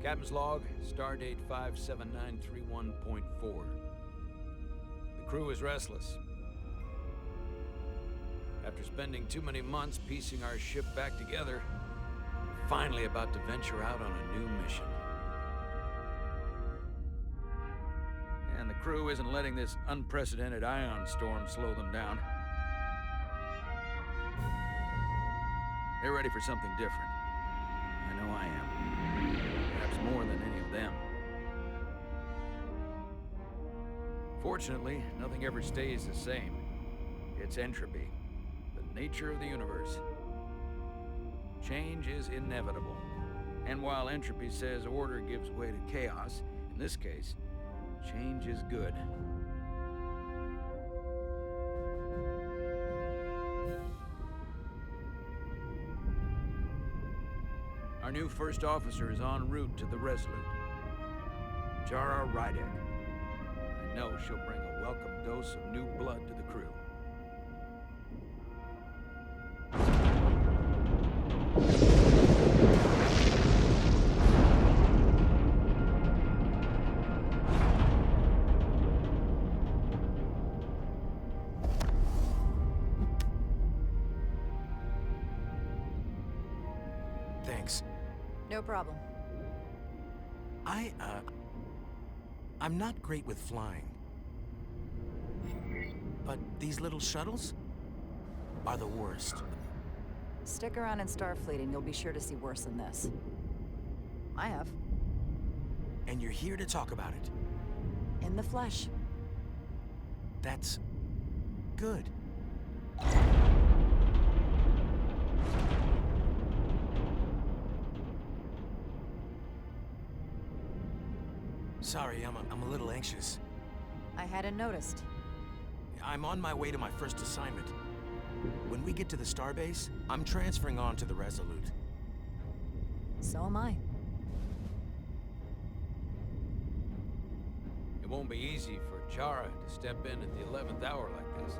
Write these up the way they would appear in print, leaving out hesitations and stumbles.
Captain's log, stardate 57931.4. The crew is restless. After spending too many months piecing our ship back together, we're finally about to venture out on a new mission. And the crew isn't letting this unprecedented ion storm slow them down. They're ready for something different. I know I am. Perhaps more than any of them. Fortunately, nothing ever stays the same. It's entropy, the nature of the universe. Change is inevitable. And while entropy says order gives way to chaos, in this case, change is good. Our new first officer is en route to the Resolute. Jara. I know she'll bring a welcome dose of new blood to the crew. Thanks. No problem. I'm not great with flying. But these little shuttles are the worst. Stick around in Starfleet and you'll be sure to see worse than this. I have. And you're here to talk about it. In the flesh. That's good. Sorry, I'm a little anxious. I hadn't noticed. I'm on my way to my first assignment. When we get to the starbase, I'm transferring on to the Resolute. So am I. It won't be easy for Jara to step in at the 11th hour like this.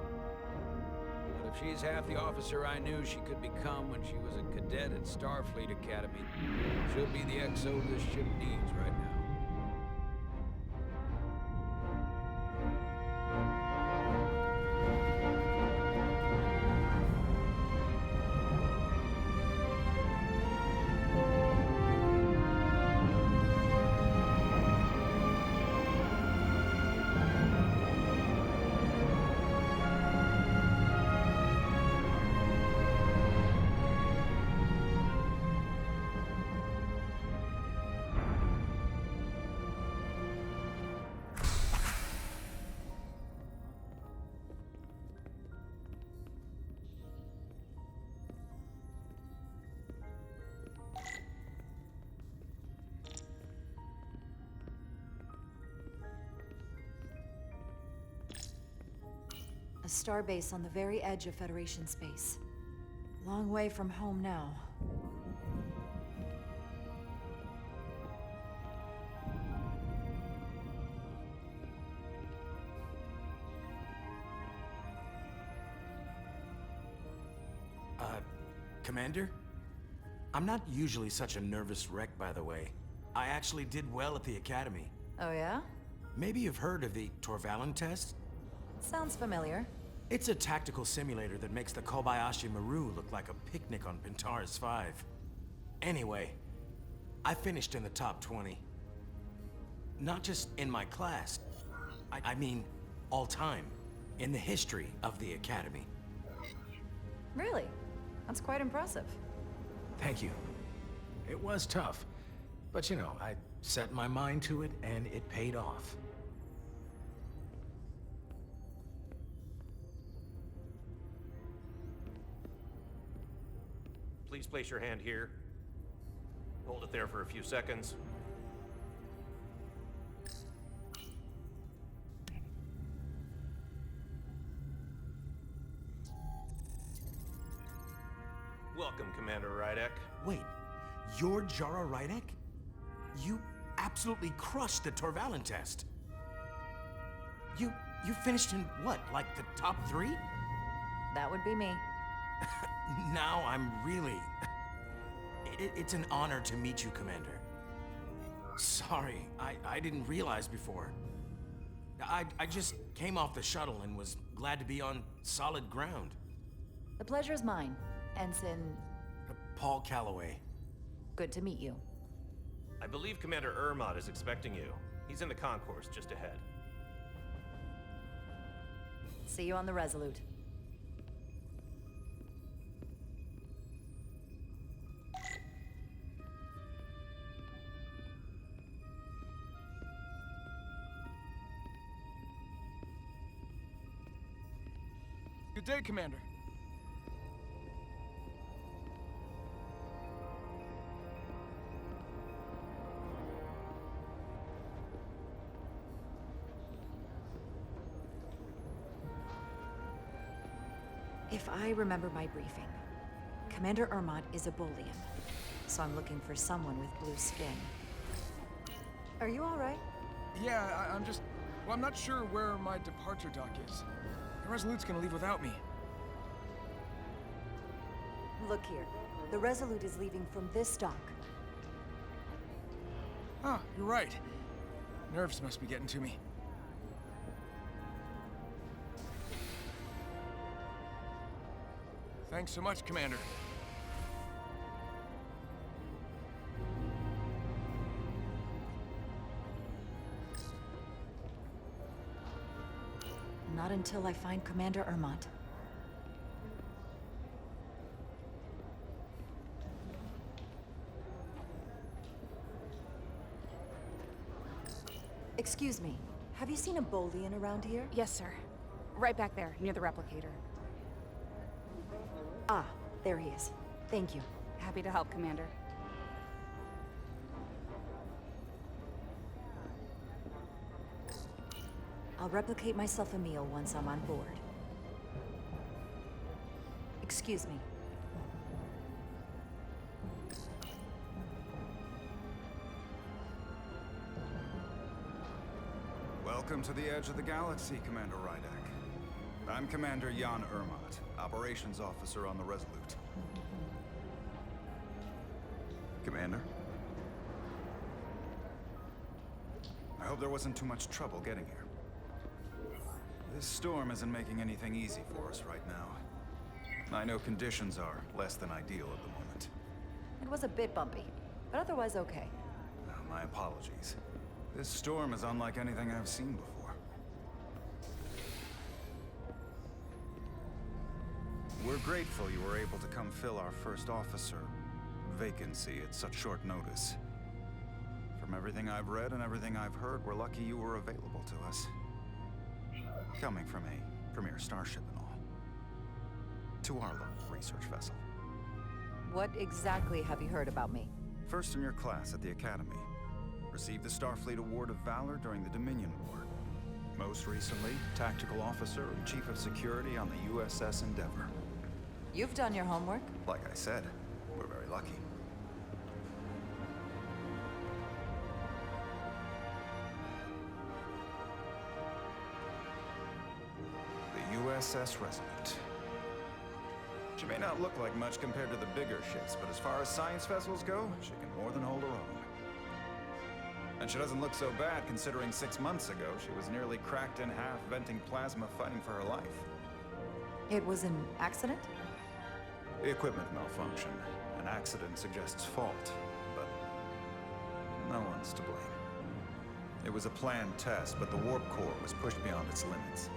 But if she's half the officer I knew she could become when she was a cadet at Starfleet Academy, she'll be the XO this ship needs right now. A starbase on the very edge of Federation space. Long way from home now. Commander? I'm not usually such a nervous wreck, by the way. I actually did well at the Academy. Oh yeah? Maybe you've heard of the Torvalin test? Sounds familiar. It's a tactical simulator that makes the Kobayashi Maru look like a picnic on Pintaris 5. Anyway, I finished in the top 20. Not just in my class. I mean, all time. In the history of the Academy. Really? That's quite impressive. Thank you. It was tough. But you know, I set my mind to it and it paid off. Please place your hand here. Hold it there for a few seconds. Welcome, Commander Rydek. Wait, you're Jara Rydek? You absolutely crushed the Torvalin test. You finished in what, like the top 3? That would be me. Now I'm really... It's an honor to meet you, Commander. Sorry, I didn't realize before. I just came off the shuttle and was glad to be on solid ground. The pleasure's mine, Ensign. Paul Calloway. Good to meet you. I believe Commander Ermot is expecting you. He's in the concourse just ahead. See you on the Resolute. Good day, Commander. If I remember my briefing, Commander Ermot is a Bolian, so I'm looking for someone with blue skin. Are you all right? Yeah, I'm just... Well, I'm not sure where my departure dock is. The Resolute's gonna leave without me. Look here. The Resolute is leaving from this dock. Ah, you're right. Nerves must be getting to me. Thanks so much, Commander. Not until I find Commander Ermot. Excuse me, have you seen a Bolian around here? Yes, sir. Right back there, near the replicator. Ah, there he is. Thank you. Happy to help, Commander. I'll replicate myself a meal once I'm on board. Excuse me. Welcome to the edge of the galaxy, Commander Rydak. I'm Commander Jan Ermot, Operations Officer on the Resolute. Commander? I hope there wasn't too much trouble getting here. This storm isn't making anything easy for us right now. I know conditions are less than ideal at the moment. It was a bit bumpy, but otherwise okay. My apologies. This storm is unlike anything I've seen before. We're grateful you were able to come fill our first officer vacancy at such short notice. From everything I've read and everything I've heard, we're lucky you were available to us. Coming from a premier starship and all. To our little research vessel. What exactly have you heard about me? First in your class at the Academy. Received the Starfleet Award of Valor during the Dominion War. Most recently, Tactical Officer and Chief of Security on the USS Endeavor. You've done your homework? Like I said, we're very lucky. The USS Resurgence. She may not look like much compared to the bigger ships, but as far as science vessels go, she can more than hold her own. And she doesn't look so bad considering 6 months ago she was nearly cracked in half venting plasma fighting for her life. It was an accident? The equipment malfunction. An accident suggests fault, but no one's to blame. It was a planned test, but the warp core was pushed beyond its limits.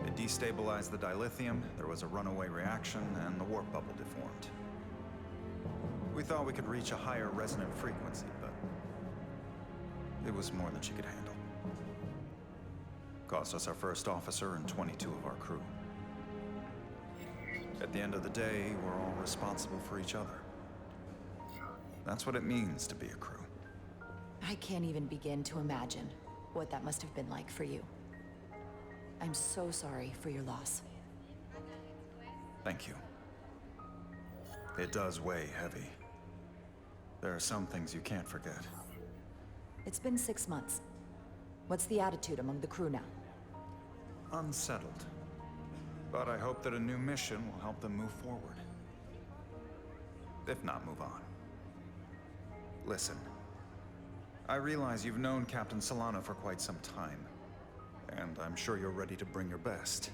It destabilized the dilithium, there was a runaway reaction, and the warp bubble deformed. We thought we could reach a higher resonant frequency, but it was more than she could handle. Cost us our first officer and 22 of our crew. At the end of the day, we're all responsible for each other. That's what it means to be a crew. I can't even begin to imagine what that must have been like for you. I'm so sorry for your loss. Thank you. It does weigh heavy. There are some things you can't forget. It's been 6 months. What's the attitude among the crew now? Unsettled. But I hope that a new mission will help them move forward. If not, move on. Listen. I realize you've known Captain Solano for quite some time, and I'm sure you're ready to bring your best.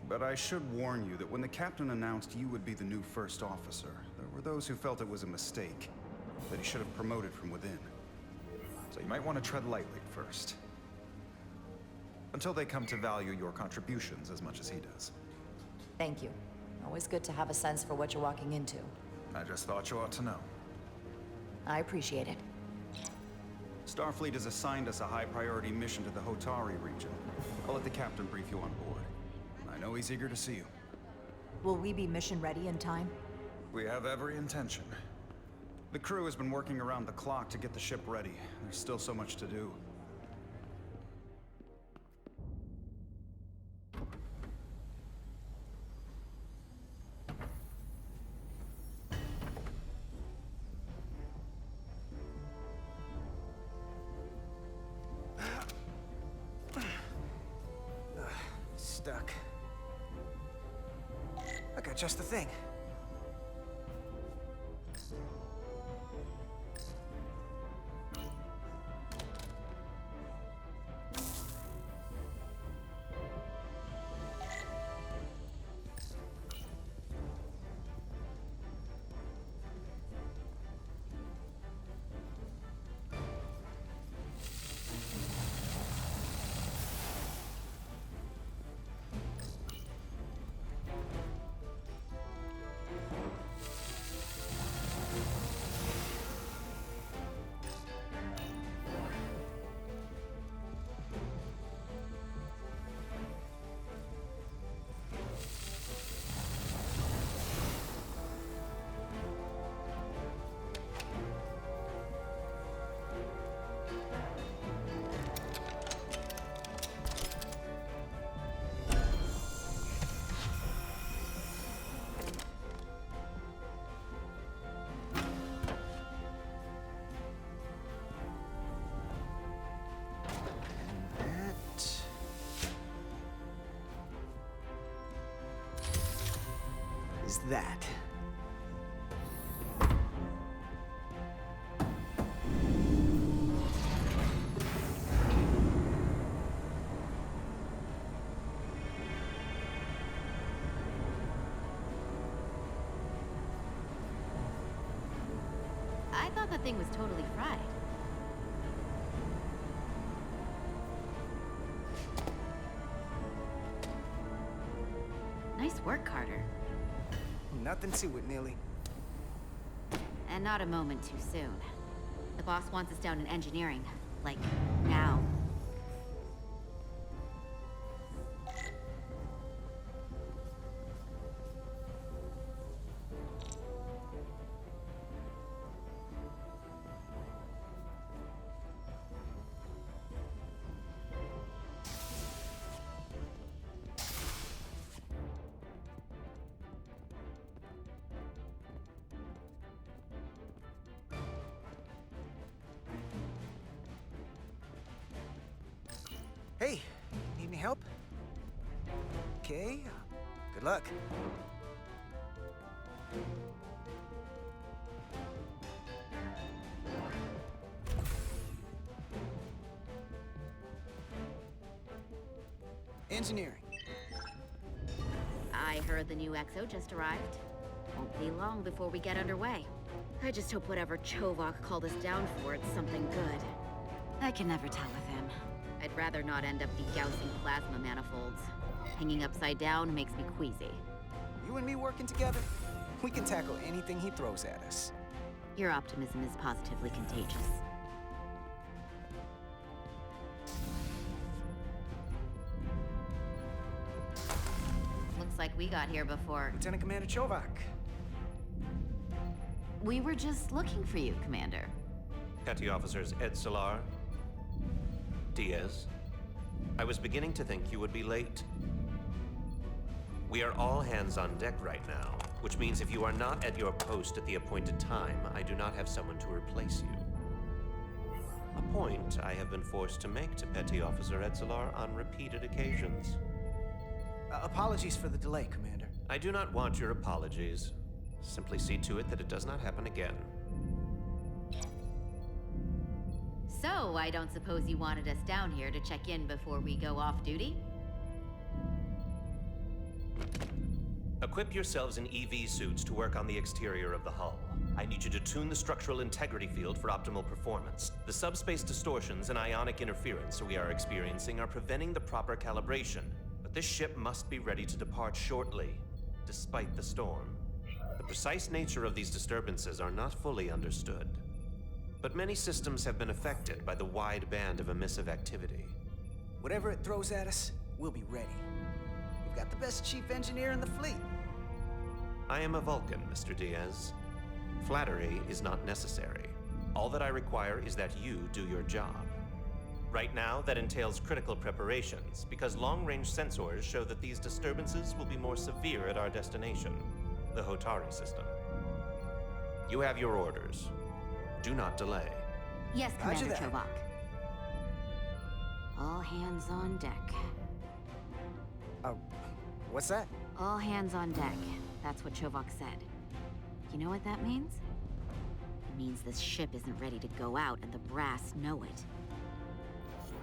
But I should warn you that when the captain announced you would be the new first officer, there were those who felt it was a mistake, that he should have promoted from within. So you might want to tread lightly at first. Until they come to value your contributions as much as he does. Thank you. Always good to have a sense for what you're walking into. I just thought you ought to know. I appreciate it. Starfleet has assigned us a high-priority mission to the Hotari region. I'll let the captain brief you on board. I know he's eager to see you. Will we be mission ready in time? We have every intention. The crew has been working around the clock to get the ship ready. There's still so much to do. Stuck. I got just the thing. That. I thought the thing was totally fried. Nice work, Carter. Nothing to it, Neely. And not a moment too soon. The boss wants us down in engineering. Like, now. Hey, need any help? Okay, good luck. Engineering. I heard the new XO just arrived. Won't be long before we get underway. I just hope whatever Chovak called us down for, it's something good. I can never tell with him. I'd rather not end up degaussing plasma manifolds. Hanging upside down makes me queasy. You and me working together, we can tackle anything he throws at us. Your optimism is positively contagious. Looks like we got here before. Lieutenant Commander Chovak. We were just looking for you, Commander. Petty Officers Ed Solar, Diaz. I was beginning to think you would be late. We are all hands on deck right now, which means if you are not at your post at the appointed time, I do not have someone to replace you. A point I have been forced to make to Petty Officer Edzelar on repeated occasions. Apologies for the delay, Commander. I do not want your apologies. Simply see to it that it does not happen again. So, I don't suppose you wanted us down here to check in before we go off duty? Equip yourselves in EV suits to work on the exterior of the hull. I need you to tune the structural integrity field for optimal performance. The subspace distortions and ionic interference we are experiencing are preventing the proper calibration. But this ship must be ready to depart shortly, despite the storm. The precise nature of these disturbances are not fully understood. But many systems have been affected by the wide band of emissive activity. Whatever it throws at us, we'll be ready. We've got the best chief engineer in the fleet. I am a Vulcan, Mr. Diaz. Flattery is not necessary. All that I require is that you do your job. Right now, that entails critical preparations, because long-range sensors show that these disturbances will be more severe at our destination, the Hotari system. You have your orders. Do not delay. Yes, Roger Commander that. Chovak. All hands on deck. What's that? All hands on deck. That's what Chovak said. You know what that means? It means this ship isn't ready to go out and the brass know it.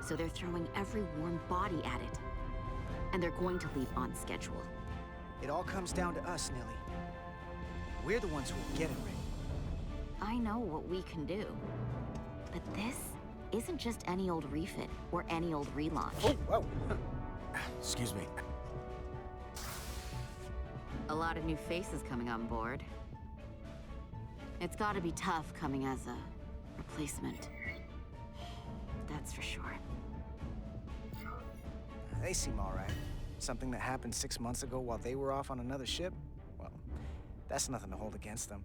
So they're throwing every warm body at it. And they're going to leave on schedule. It all comes down to us, Nilly. We're the ones who will get it ready. I know what we can do. But this isn't just any old refit or any old relaunch. Oh, whoa. Excuse me. A lot of new faces coming on board. It's gotta be tough coming as a replacement. That's for sure. They seem all right. Something that happened 6 months ago while they were off on another ship? Well, that's nothing to hold against them.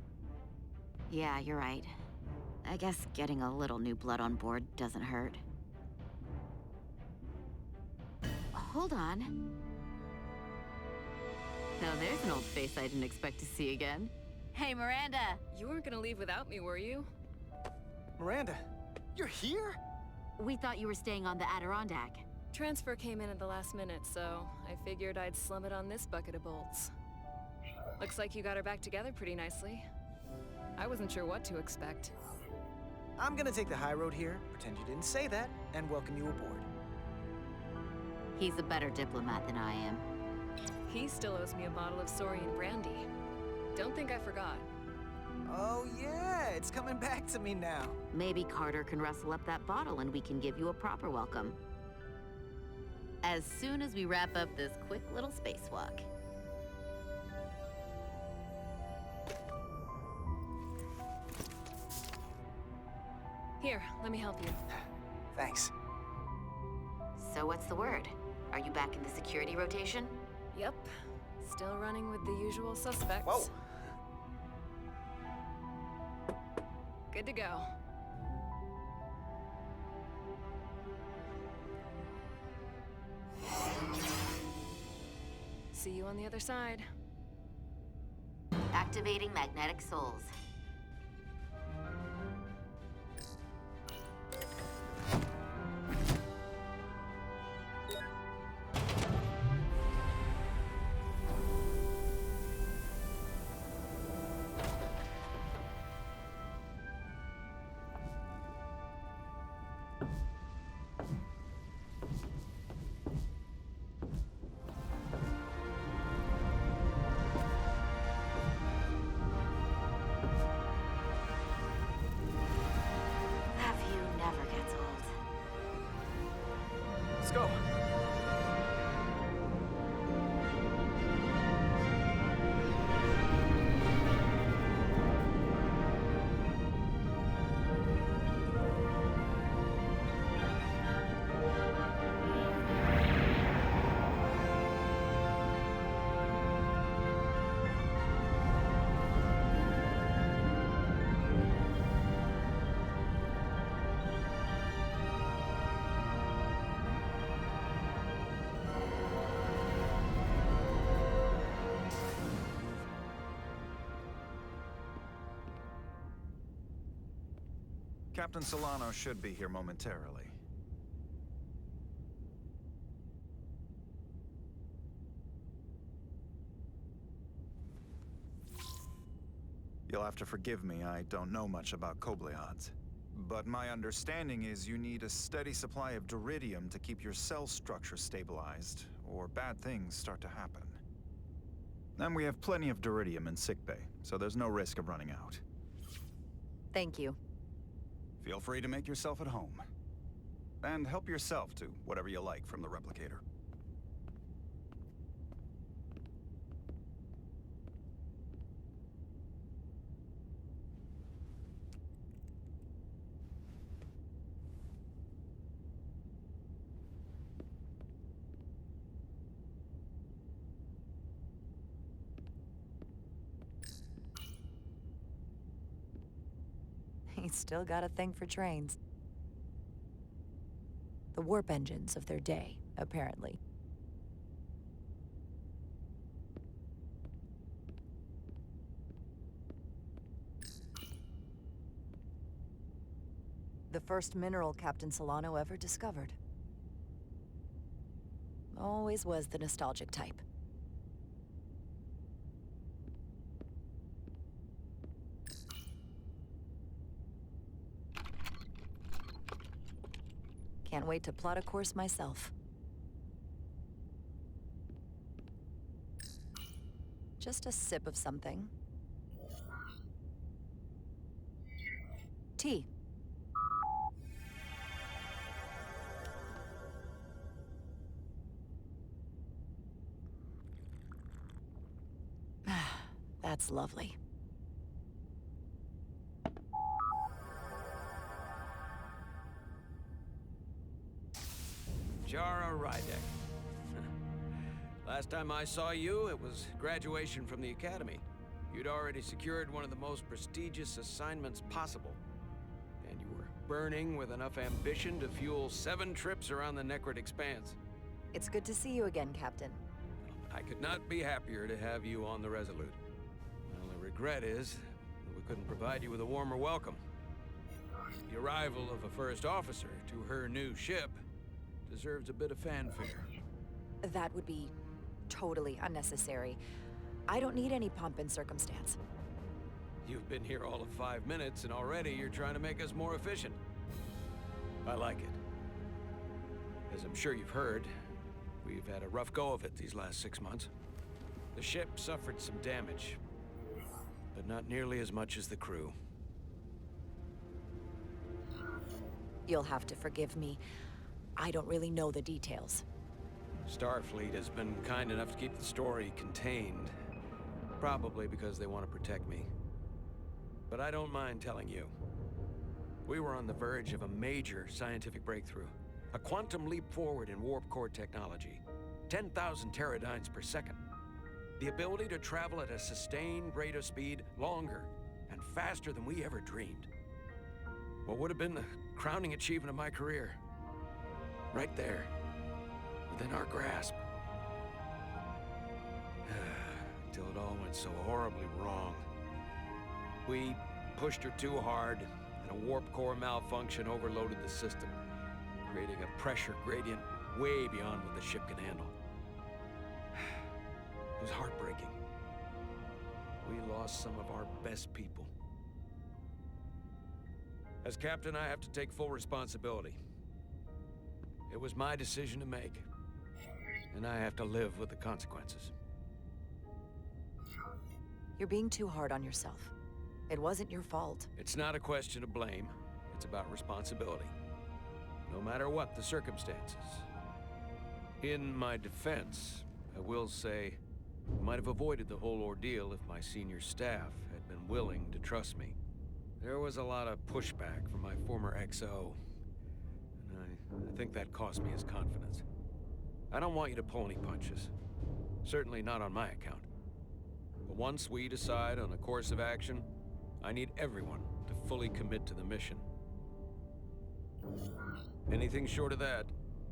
Yeah, you're right. I guess getting a little new blood on board doesn't hurt. Hold on. Now there's an old face I didn't expect to see again. Hey, Miranda! You weren't gonna leave without me, were you? Miranda, you're here? We thought you were staying on the Adirondack. Transfer came in at the last minute, so I figured I'd slum it on this bucket of bolts. Looks like you got her back together pretty nicely. I wasn't sure what to expect. I'm gonna take the high road here, pretend you didn't say that, and welcome you aboard. He's a better diplomat than I am. He still owes me a bottle of Saurian brandy. Don't think I forgot. Oh yeah, it's coming back to me now. Maybe Carter can rustle up that bottle and we can give you a proper welcome. As soon as we wrap up this quick little spacewalk. Here, let me help you. Thanks. So what's the word? Are you back in the security rotation? Yep. Still running with the usual suspects. Whoa! Good to go. See you on the other side. Activating magnetic souls. Let's go. Captain Solano should be here momentarily. You'll have to forgive me, I don't know much about Kobleods. But my understanding is you need a steady supply of duridium to keep your cell structure stabilized, or bad things start to happen. And we have plenty of duridium in sickbay, so there's no risk of running out. Thank you. Feel free to make yourself at home. And help yourself to whatever you like from the replicator. He's still got a thing for trains. The warp engines of their day, apparently. The first mineral Captain Solano ever discovered. Always was the nostalgic type. Can't wait to plot a course myself. Just a sip of something. Tea. That's lovely. Jara Rydek. Last time I saw you, it was graduation from the Academy. You'd already secured one of the most prestigious assignments possible. And you were burning with enough ambition to fuel 7 trips around the Necrid Expanse. It's good to see you again, Captain. I could not be happier to have you on the Resolute. My only regret is that we couldn't provide you with a warmer welcome. The arrival of a first officer to her new ship deserves a bit of fanfare. That would be totally unnecessary. I don't need any pomp and circumstance. You've been here all of 5 minutes, and already you're trying to make us more efficient. I like it. As I'm sure you've heard, we've had a rough go of it these last 6 months. The ship suffered some damage, but not nearly as much as the crew. You'll have to forgive me. I don't really know the details. Starfleet has been kind enough to keep the story contained, probably because they want to protect me. But I don't mind telling you. We were on the verge of a major scientific breakthrough. A quantum leap forward in warp core technology. 10,000 teradynes per second. The ability to travel at a sustained rate of speed longer and faster than we ever dreamed. What would have been the crowning achievement of my career? Right there, within our grasp. Until it all went so horribly wrong. We pushed her too hard, and a warp core malfunction overloaded the system, creating a pressure gradient way beyond what the ship can handle. It was heartbreaking. We lost some of our best people. As captain, I have to take full responsibility. It was my decision to make, and I have to live with the consequences. You're being too hard on yourself. It wasn't your fault. It's not a question of blame. It's about responsibility. No matter what the circumstances. In my defense, I will say, I might have avoided the whole ordeal if my senior staff had been willing to trust me. There was a lot of pushback from my former XO, and I think that cost me his confidence. I don't want you to pull any punches. Certainly not on my account. But once we decide on a course of action, I need everyone to fully commit to the mission. Anything short of that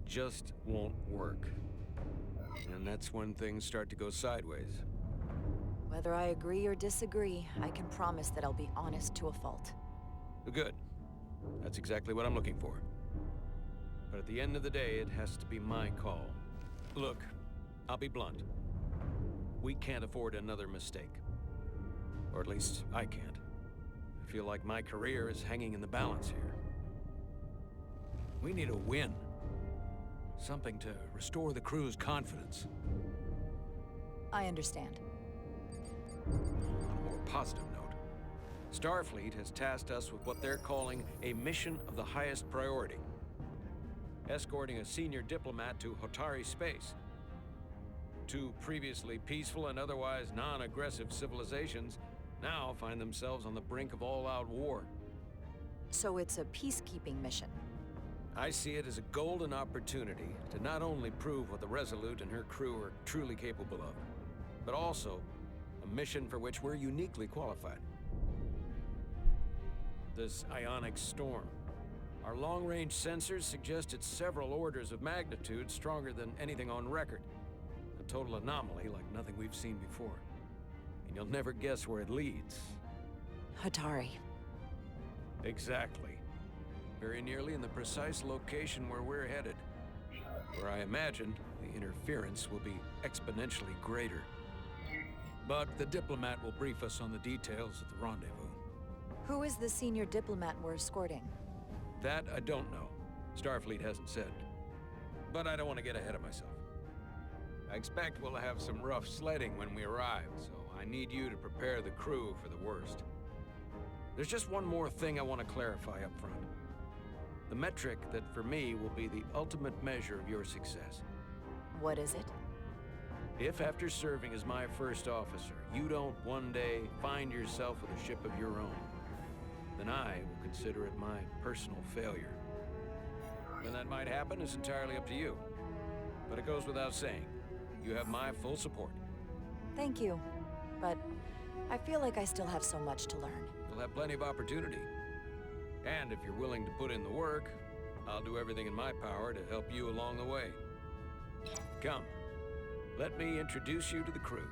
just won't work. And that's when things start to go sideways. Whether I agree or disagree, I can promise that I'll be honest to a fault. Good. That's exactly what I'm looking for. But at the end of the day, it has to be my call. Look, I'll be blunt. We can't afford another mistake. Or at least, I can't. I feel like my career is hanging in the balance here. We need a win. Something to restore the crew's confidence. I understand. On a more positive note, Starfleet has tasked us with what they're calling a mission of the highest priority. Escorting a senior diplomat to Hotari space. Two previously peaceful and otherwise non-aggressive civilizations now find themselves on the brink of all-out war. So it's a peacekeeping mission. I see it as a golden opportunity to not only prove what the Resolute and her crew are truly capable of, but also a mission for which we're uniquely qualified. This ionic storm. Our long-range sensors suggest it's several orders of magnitude stronger than anything on record. A total anomaly like nothing we've seen before. And you'll never guess where it leads. Hotari. Exactly. Very nearly in the precise location where we're headed. Where I imagine the interference will be exponentially greater. But the diplomat will brief us on the details of the rendezvous. Who is the senior diplomat we're escorting? That I don't know. Starfleet hasn't said. But I don't want to get ahead of myself. I expect we'll have some rough sledding when we arrive, so I need you to prepare the crew for the worst. There's just one more thing I want to clarify up front. The metric that for me will be the ultimate measure of your success. What is it? If after serving as my first officer, you don't one day find yourself with a ship of your own, then I will consider it my personal failure. When that might happen is entirely up to you. But it goes without saying, you have my full support. Thank you. But I feel like I still have so much to learn. You'll have plenty of opportunity. And if you're willing to put in the work, I'll do everything in my power to help you along the way. Come, let me introduce you to the crew.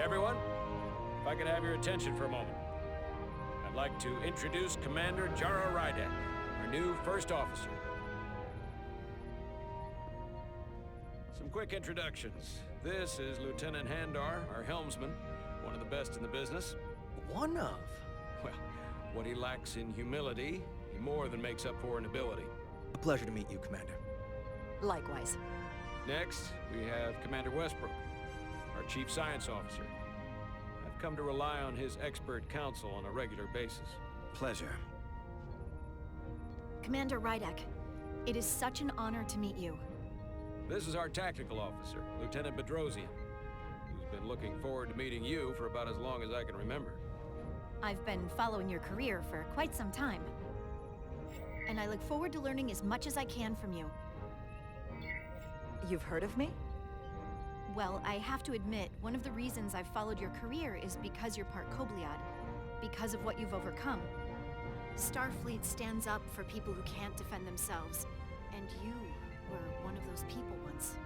Everyone, if I could have your attention for a moment. I'd like to introduce Commander Jara Rydek, our new first officer. Some quick introductions. This is Lieutenant Handar, our helmsman, one of the best in the business. One of? Well, what he lacks in humility, he more than makes up for in ability. A pleasure to meet you, Commander. Likewise. Next, we have Commander Westbrook, our Chief Science Officer. I've come to rely on his expert counsel on a regular basis. Pleasure. Commander Rydek, it is such an honor to meet you. This is our tactical officer, Lieutenant Bedrosian, who's been looking forward to meeting you for about as long as I can remember. I've been following your career for quite some time. And I look forward to learning as much as I can from you. You've heard of me? Well, I have to admit, one of the reasons I've followed your career is because you're part Kobliad, because of what you've overcome. Starfleet stands up for people who can't defend themselves, and you were one of those people once.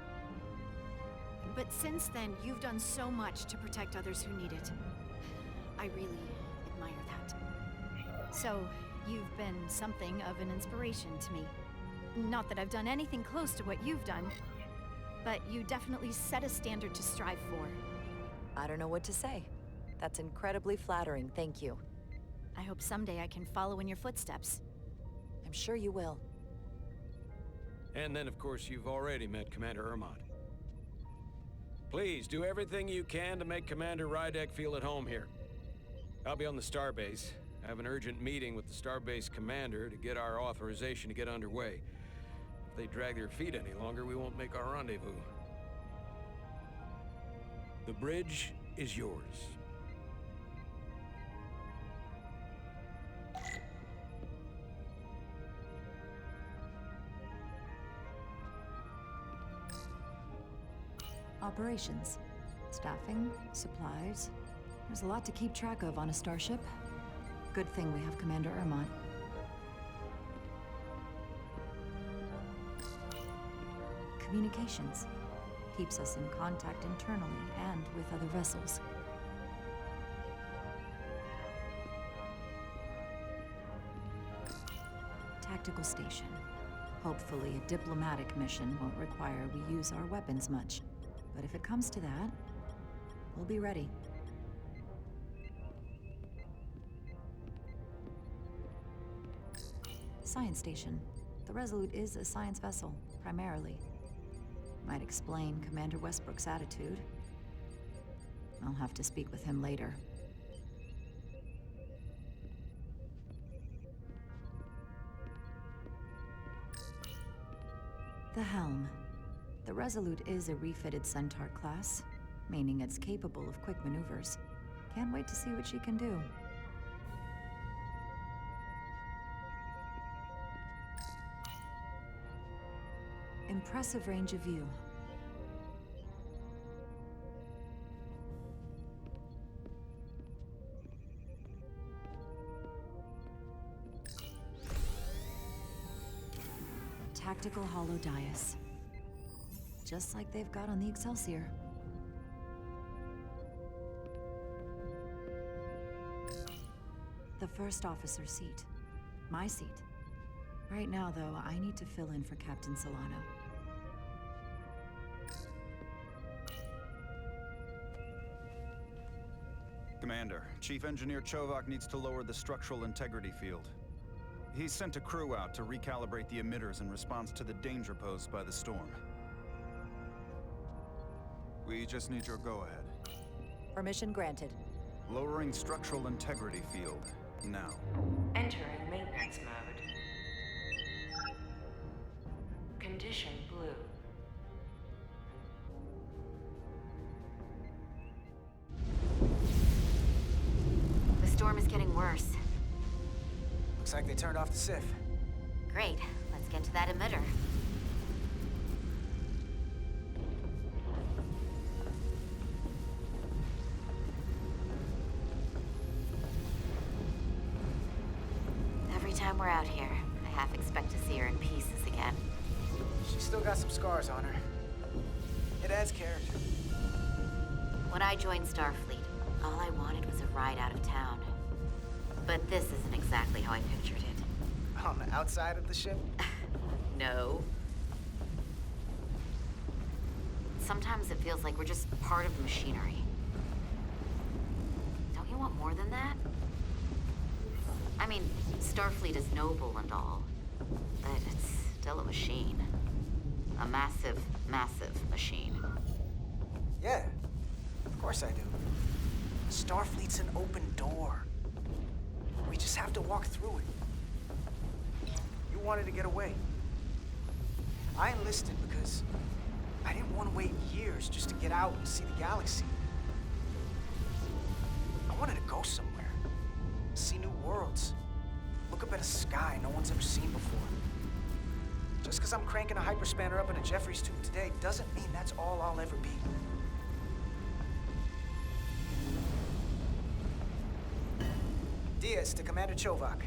But since then, you've done so much to protect others who need it. I really admire that. So, you've been something of an inspiration to me. Not that I've done anything close to what you've done, but you definitely set a standard to strive for. I don't know what to say. That's incredibly flattering, thank you. I hope someday I can follow in your footsteps. I'm sure you will. And then, of course, you've already met Commander Ermont. Please, do everything you can to make Commander Rydek feel at home here. I'll be on the starbase. I have an urgent meeting with the starbase commander to get our authorization to get underway. If they drag their feet any longer, we won't make our rendezvous. The bridge is yours. Operations. Staffing, supplies. There's a lot to keep track of on a starship. Good thing we have Commander Ermont. Communications. Keeps us in contact internally and with other vessels. Tactical station. Hopefully a diplomatic mission won't require we use our weapons much. But if it comes to that, we'll be ready. Science station. The Resolute is a science vessel, primarily. Might explain Commander Westbrook's attitude. I'll have to speak with him later. The helm. The Resolute is a refitted Centaur class, meaning it's capable of quick maneuvers. Can't wait to see what she can do. Impressive range of view. Tactical hollow dais. Just like they've got on the Excelsior. The first officer seat. My seat. Right now, though, I need to fill in for Captain Solano. Commander, Chief Engineer Chovak needs to lower the structural integrity field. He's sent a crew out to recalibrate the emitters in response to the danger posed by the storm. We just need your go-ahead. Permission granted. Lowering structural integrity field, now. Entering maintenance mode. Condition blue. The storm is getting worse. Looks like they turned off the SIF. Great. Let's get to that emitter. Every time we're out here, I half expect to see her in pieces again. She's still got some scars on her. It adds character. When I joined Starfleet, all I wanted was a ride out of town. But this isn't exactly how I pictured it. On the outside of the ship? No. Sometimes it feels like we're just part of the machinery. Don't you want more than that? I mean, Starfleet is noble and all, but it's still a machine. A massive, massive machine. Yeah, of course I do. Starfleet's an open door. We just have to walk through it. You wanted to get away. I enlisted because I didn't want to wait years just to get out and see the galaxy. I wanted to go somewhere, see new worlds, look up at a sky no one's ever seen before. Just because I'm cranking a hyperspanner up in a Jeffries tube today doesn't mean that's all I'll ever be. Diaz to Commander Chovak.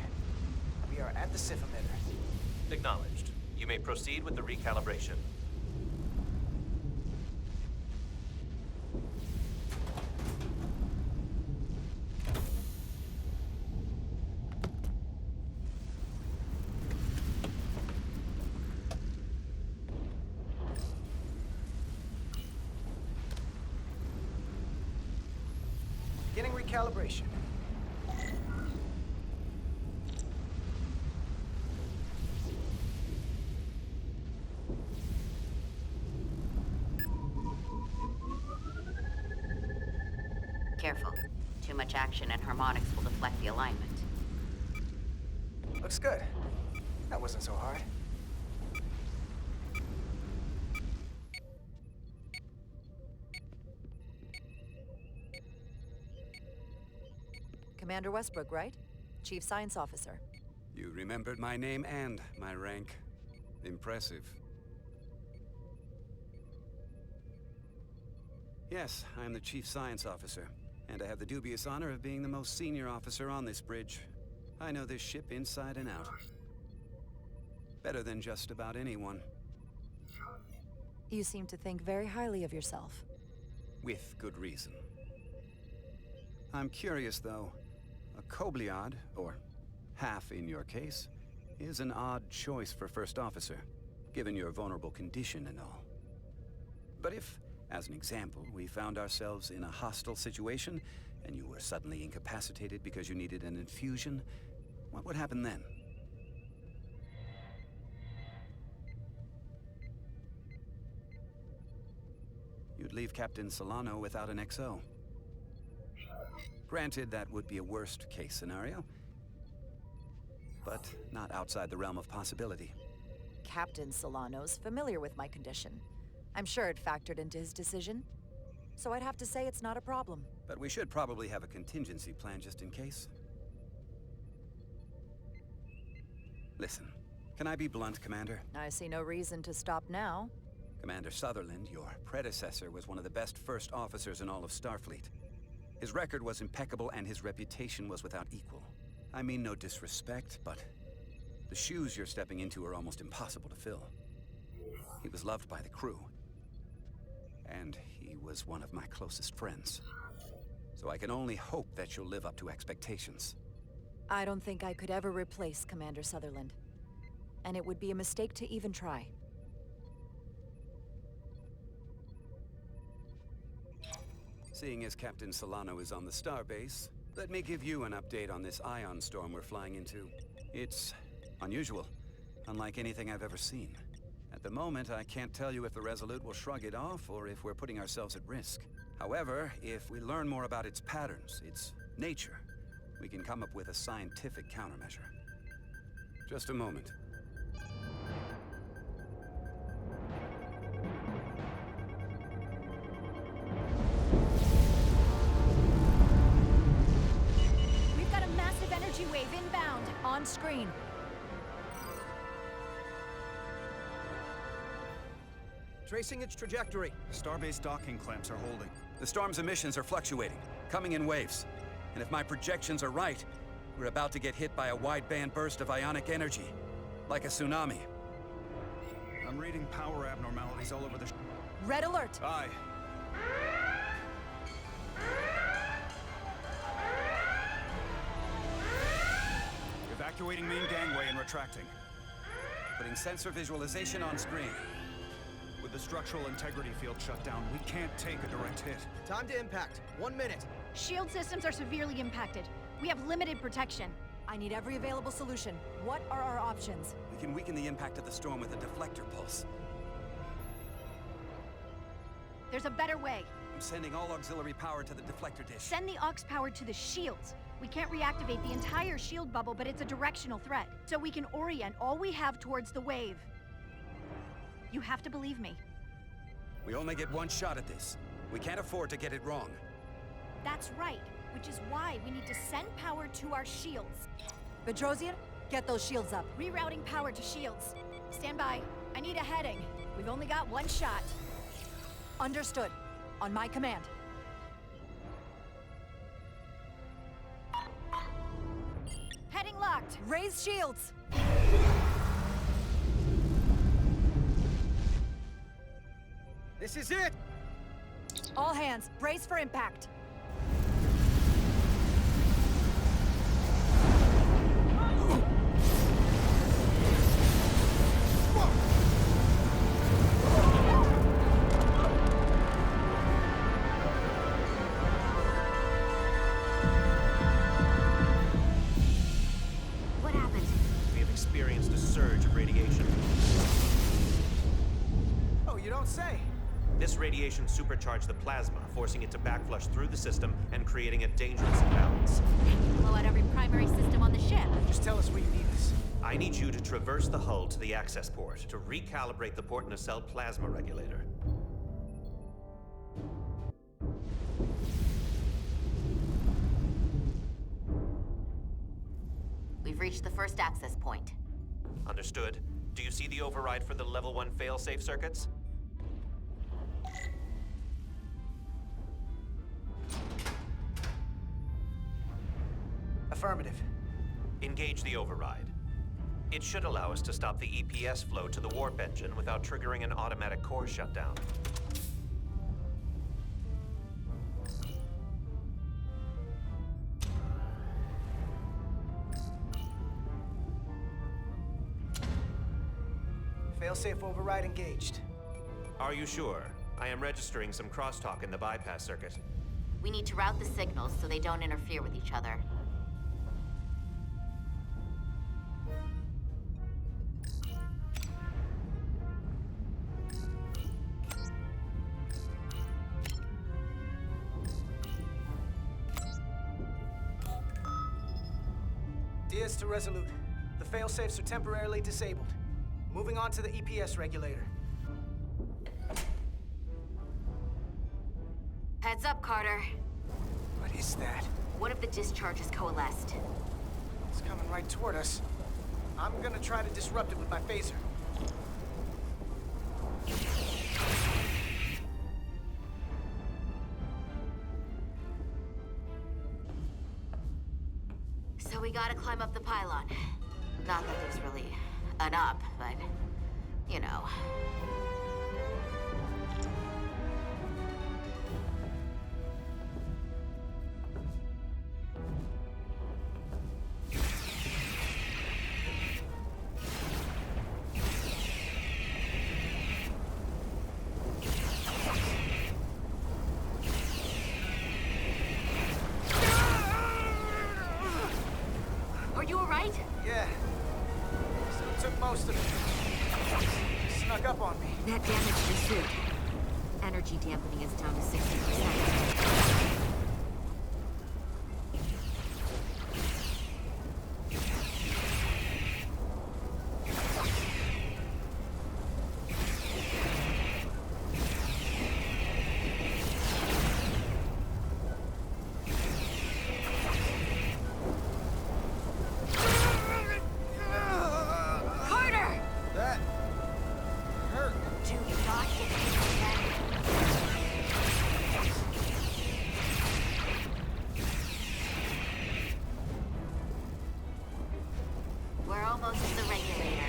We are at the SIF emitter. Acknowledged. You may proceed with the recalibration. Beginning recalibration. Careful. Too much action and harmonics will deflect the alignment. Looks good. That wasn't so hard. Commander Westbrook, right? Chief Science Officer. You remembered my name and my rank. Impressive. Yes, I'm the Chief Science Officer, and I have the dubious honor of being the most senior officer on this bridge. I know this ship inside and out. Better than just about anyone. You seem to think very highly of yourself. With good reason. I'm curious, though. A Kobliad, or half in your case, is an odd choice for first officer, given your vulnerable condition and all. But if, as an example, we found ourselves in a hostile situation, and you were suddenly incapacitated because you needed an infusion, what would happen then? You'd leave Captain Solano without an XO. Granted, that would be a worst-case scenario, but not outside the realm of possibility. Captain Solano's familiar with my condition. I'm sure it factored into his decision. So I'd have to say it's not a problem. But we should probably have a contingency plan just in case. Listen, can I be blunt, Commander? I see no reason to stop now. Commander Sutherland, your predecessor, was one of the best first officers in all of Starfleet. His record was impeccable and his reputation was without equal. I mean no disrespect, but the shoes you're stepping into are almost impossible to fill. He was loved by the crew. And he was one of my closest friends. So I can only hope that you'll live up to expectations. I don't think I could ever replace Commander Sutherland. And it would be a mistake to even try. Seeing as Captain Solano is on the starbase, let me give you an update on this ion storm we're flying into. It's unusual, unlike anything I've ever seen. At the moment, I can't tell you if the Resolute will shrug it off or if we're putting ourselves at risk. However, if we learn more about its patterns, its nature, we can come up with a scientific countermeasure. Just a moment. We've got a massive energy wave inbound. On screen. Tracing its trajectory. Starbase docking clamps are holding. The storm's emissions are fluctuating, coming in waves. And if my projections are right, we're about to get hit by a wide-band burst of ionic energy. Like a tsunami. I'm reading power abnormalities all over the Red alert! Aye. Evacuating main gangway and retracting. Putting sensor visualization on screen. With the structural integrity field shut down, we can't take a direct hit. Time to impact. 1 minute. Shield systems are severely impacted. We have limited protection. I need every available solution. What are our options? We can weaken the impact of the storm with a deflector pulse. There's a better way. I'm sending all auxiliary power to the deflector dish. Send the aux power to the shields. We can't reactivate the entire shield bubble, but it's a directional threat. So we can orient all we have towards the wave. You have to believe me. We only get one shot at this. We can't afford to get it wrong. That's right, which is why we need to send power to our shields. Bedrosian, get those shields up. Rerouting power to shields. Stand by. I need a heading. We've only got one shot. Understood. On my command. Heading locked. Raise shields! This is it! All hands, brace for impact. What happened? We have experienced a surge of radiation. Oh, you don't say. This radiation supercharged the plasma, forcing it to backflush through the system and creating a dangerous imbalance. Blow out every primary system on the ship. Just tell us where you need us. I need you to traverse the hull to the access port to recalibrate the port nacelle plasma regulator. We've reached the first access point. Understood. Do you see the override for the level 1 failsafe circuits? Affirmative. Engage the override. It should allow us to stop the EPS flow to the warp engine without triggering an automatic core shutdown. Failsafe override engaged. Are you sure? I am registering some crosstalk in the bypass circuit. We need to route the signals so they don't interfere with each other. Diaz to Resolute. The failsafes are temporarily disabled. Moving on to the EPS regulator. Heads up, Carter. What is that? One of the discharges coalesced. It's coming right toward us. I'm gonna try to disrupt it with my phaser. So we gotta climb up the pylon. Not that there's really an up, but, you know. Are you alright? Yeah. Still took most of it. Snuck up on me. That damaged your suit. Energy dampening is down to 60%. We're almost at the regulator.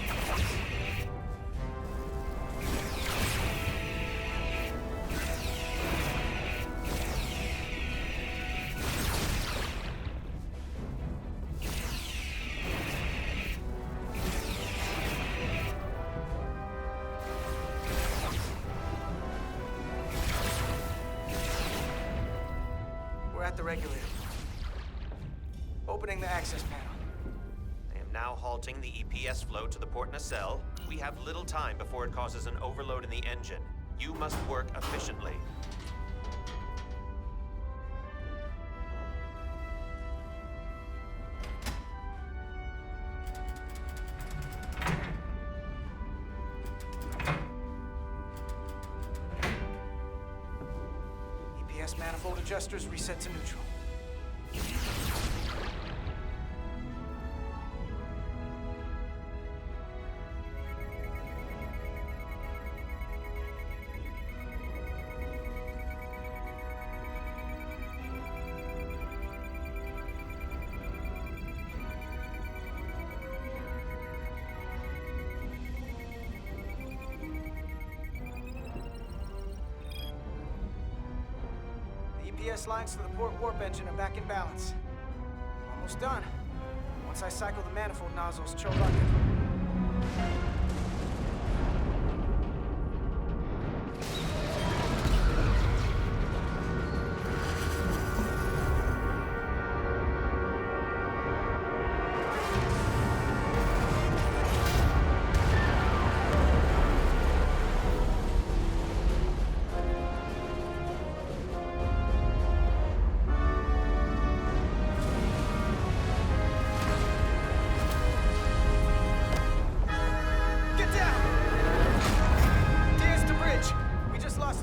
We're at the regulator. Opening the access panel. Now halting the EPS flow to the port nacelle. We have little time before it causes an overload in the engine. You must work efficiently. EPS manifold adjusters reset to neutral. EPS lines to the port warp engine are back in balance. Almost done. Once I cycle the manifold nozzles, Chovak.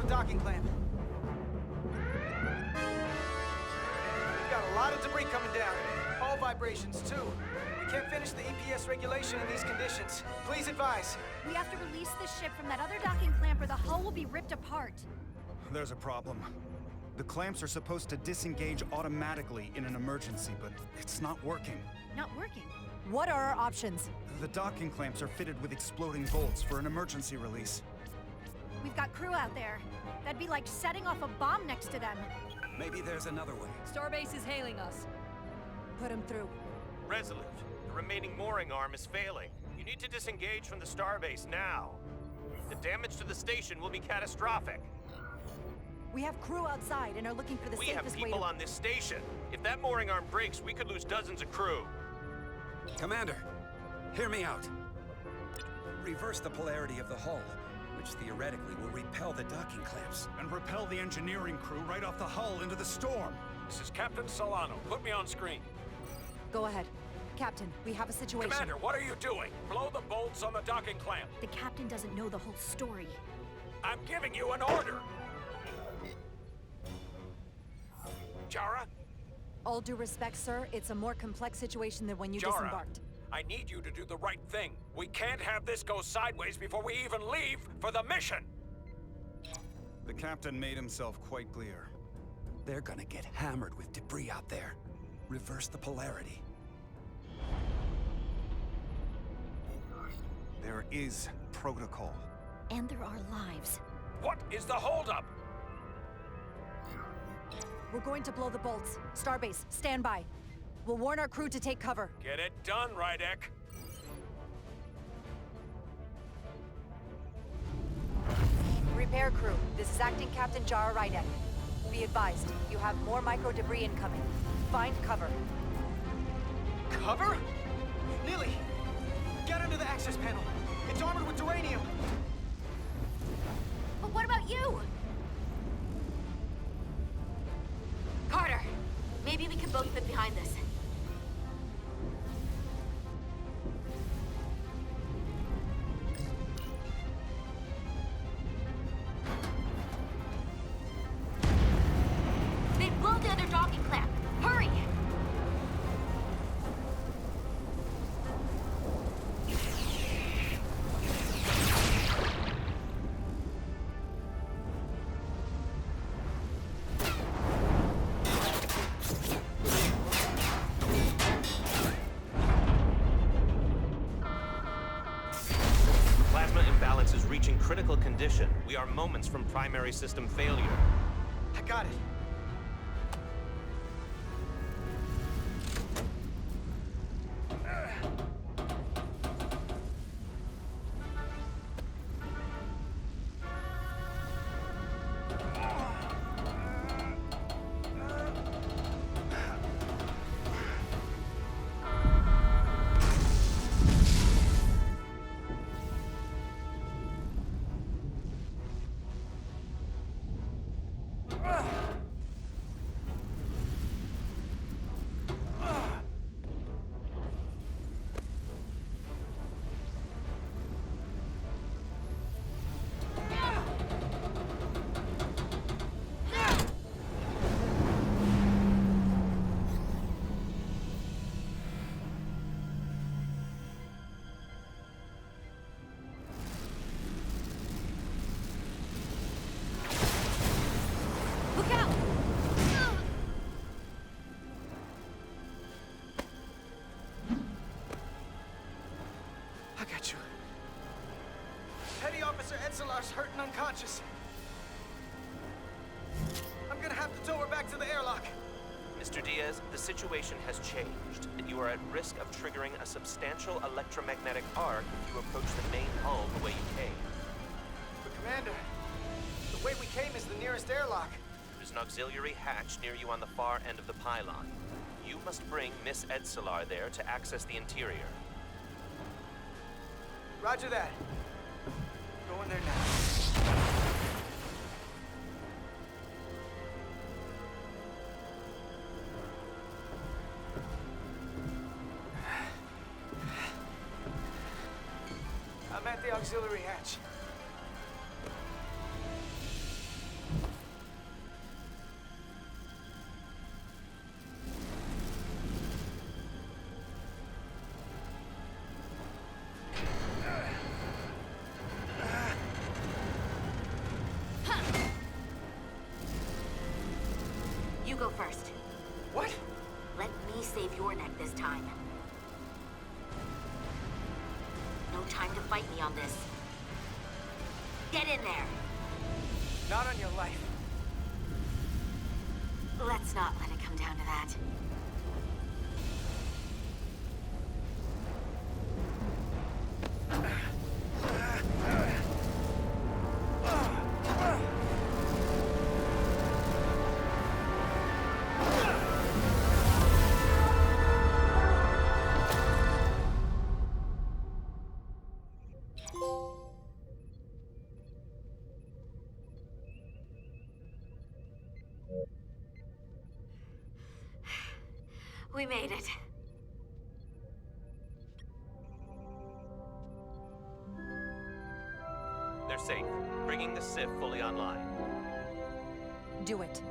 Docking clamp. We've got a lot of debris coming down. Hull vibrations, too. We can't finish the EPS regulation in these conditions. Please advise. We have to release the ship from that other docking clamp or the hull will be ripped apart. There's a problem. The clamps are supposed to disengage automatically in an emergency, but it's not working. Not working? What are our options? The docking clamps are fitted with exploding bolts for an emergency release. We've got crew out there. That'd be like setting off a bomb next to them. Maybe there's another way. Starbase is hailing us. Put him through. Resolute, the remaining mooring arm is failing. You need to disengage from the starbase now. The damage to the station will be catastrophic. We have crew outside and are looking for the We safest have way people to... on this station. If that mooring arm breaks, we could lose dozens of crew. Commander, hear me out. Reverse the polarity of the hull, which theoretically will repel the docking clamps. And repel the engineering crew right off the hull into the storm. This is Captain Solano. Put me on screen. Go ahead. Captain, we have a situation. Commander, what are you doing? Blow the bolts on the docking clamp. The captain doesn't know the whole story. I'm giving you an order. Jara? All due respect, sir, it's a more complex situation than when you Jara, disembarked. I need you to do the right thing. We can't have this go sideways before we even leave for the mission. The captain made himself quite clear. They're gonna get hammered with debris out there. Reverse the polarity. There is protocol. And there are lives. What is the holdup? We're going to blow the bolts. Starbase, stand by. We'll warn our crew to take cover. Get it done, Rydek. Repair crew, this is Acting Captain Jara Rydek. Be advised, you have more micro debris incoming. Find cover. Cover? Lily! Get under the access panel. It's armored with uranium. But what about you? Carter, maybe we can both fit behind this. They've blown the other docking clamp. Hurry! Reaching critical condition. We are moments from primary system failure. I got it. Hurt and unconscious. I'm gonna have to tow her back to the airlock. Mr. Diaz, the situation has changed, and you are at risk of triggering a substantial electromagnetic arc if you approach the main hull the way you came. But Commander, the way we came is the nearest airlock. There's an auxiliary hatch near you on the far end of the pylon. You must bring Miss Edsolar there to access the interior. Roger that. Going there now. I'm at the auxiliary hatch. You go first. What? Let me save your neck this time. time to fight me on this. Get in there. Not on your life. Let's not let it come down to that. We made it. They're safe, bringing the Sif fully online. Do it.